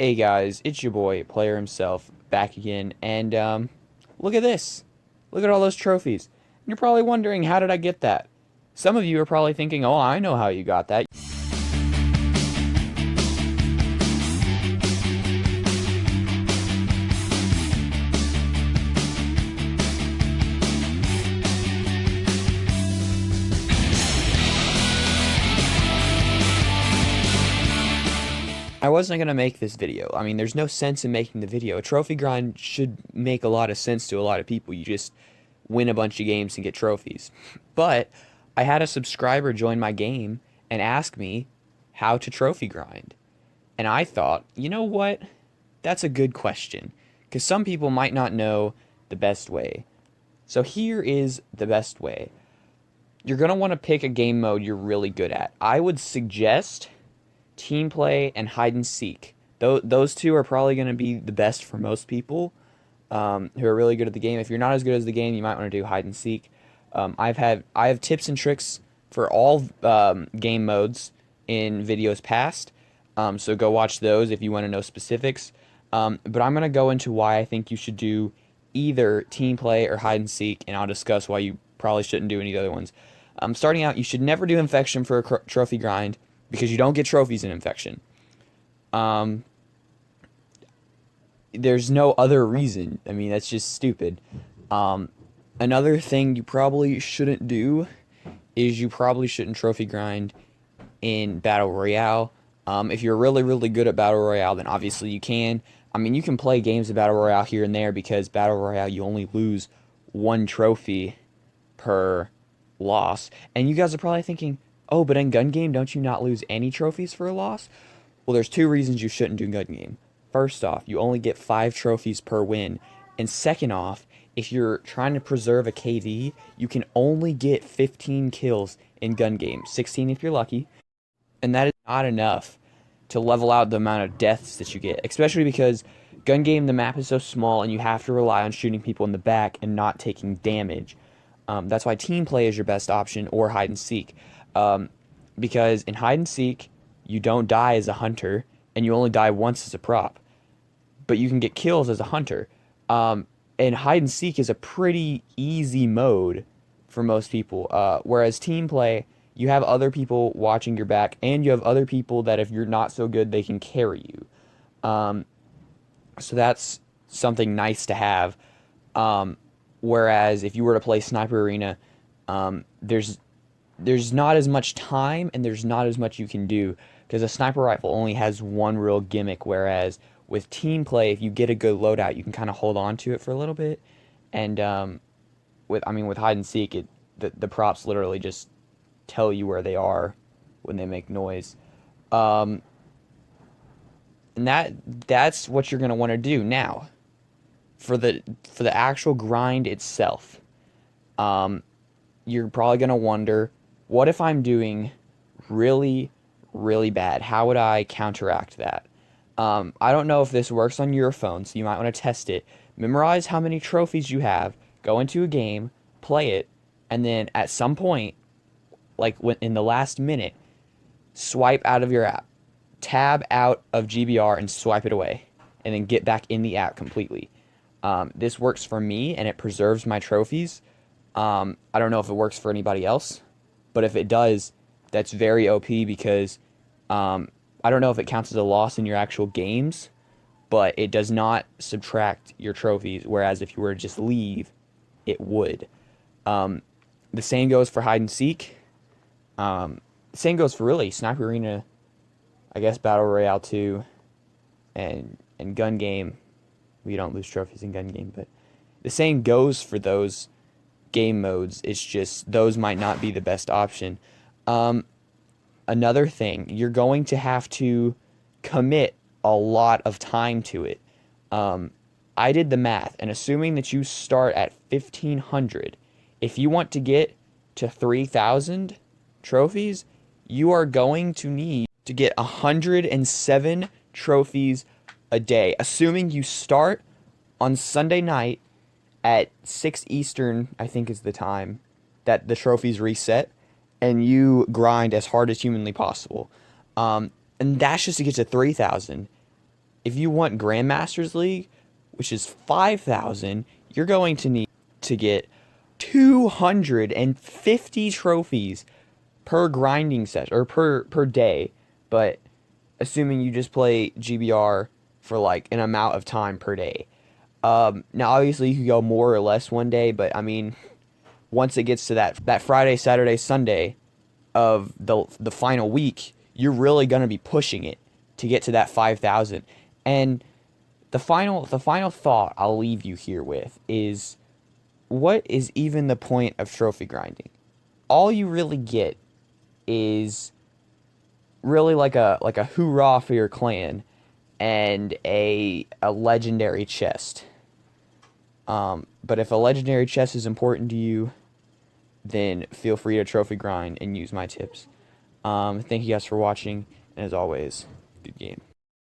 Hey guys, it's your boy, Player himself, back again, and look at this. Look at all those trophies. And you're probably wondering, how did I get that? Some of you are probably thinking, oh, I know how you got that. I wasn't going to make this video. I mean, there's no sense in making the video. A trophy grind should make a lot of sense to a lot of people. You just win a bunch of games and get trophies. But I had a subscriber join my game and ask me how to trophy grind. And I thought, you know what? That's a good question. Because some people might not know the best way. So here is the best way. You're going to want to pick a game mode you're really good at. I would suggest team play and hide and seek. Those two are probably going to be the best for most people who are really good at the game. If you're not as good as the game, you might want to do hide and seek. I have tips and tricks for all game modes in videos past, so go watch those if you want to know specifics. But I'm going to go into why I think you should do either team play or hide and seek, and I'll discuss why you probably shouldn't do any of the other ones. Starting out, you should never do infection for a trophy grind, because you don't get trophies in infection. There's no other reason. I mean, that's just stupid. Another thing you probably shouldn't do is you probably shouldn't trophy grind in Battle Royale. If you're really, really good at Battle Royale, then obviously you can. I mean, you can play games of Battle Royale here and there, because Battle Royale, you only lose one trophy per loss. And you guys are probably thinking, oh, but in gun game, don't you not lose any trophies for a loss? Well, there's two reasons you shouldn't do gun game. First off, you only get 5 trophies per win. And second off, if you're trying to preserve a KD, you can only get 15 kills in gun game. 16 if you're lucky. And that is not enough to level out the amount of deaths that you get. Especially because gun game, the map is so small and you have to rely on shooting people in the back and not taking damage. That's why team play is your best option, or hide and seek. Because in hide and seek, you don't die as a hunter, and you only die once as a prop, but you can get kills as a hunter. And hide and seek is a pretty easy mode for most people, whereas team play, you have other people watching your back, and you have other people that if you're not so good, they can carry you. So that's something nice to have. Whereas if you were to play Sniper Arena, there's not as much time, and there's not as much you can do, because a sniper rifle only has one real gimmick, whereas with team play, if you get a good loadout, you can kind of hold on to it for a little bit. And with hide and seek, the props literally just tell you where they are when they make noise. And that's what you're going to want to do. Now, for the actual grind itself, you're probably going to wonder, what if I'm doing really, really bad? How would I counteract that? I don't know if this works on your phone, so you might want to test it. Memorize how many trophies you have, go into a game, play it, and then at some point, like in the last minute, swipe out of your app. Tab out of GBR and swipe it away, and then get back in the app completely. This works for me, and it preserves my trophies. I don't know if it works for anybody else, but if it does, that's very OP, because I don't know if it counts as a loss in your actual games, but it does not subtract your trophies, whereas if you were to just leave, it would. The same goes for hide and seek. The same goes for really Sniper Arena, I guess Battle Royale 2, and gun game. We don't lose trophies in gun game, but the same goes for those game modes. It's just those might not be the best option. Another thing, you're going to have to commit a lot of time to it. I did the math, and assuming that you start at 1,500, if you want to get to 3,000 trophies, you are going to need to get 107 trophies a day, assuming you start on Sunday night at 6 Eastern, I think is the time that the trophies reset, and you grind as hard as humanly possible. And that's just to get to 3,000. If you want Grandmasters League, which is 5,000, you're going to need to get 250 trophies per grinding session or per day. But assuming you just play GBR for like an amount of time per day. Now obviously you could go more or less one day, but I mean, once it gets to that Friday, Saturday, Sunday of the final week, you're really gonna be pushing it to get to that 5,000. And the final thought I'll leave you here with is, what is even the point of trophy grinding? All you really get is really like a hoorah for your clan and a legendary chest. But if a legendary chest is important to you, then feel free to trophy grind and use my tips. Thank you guys for watching, and as always, good game.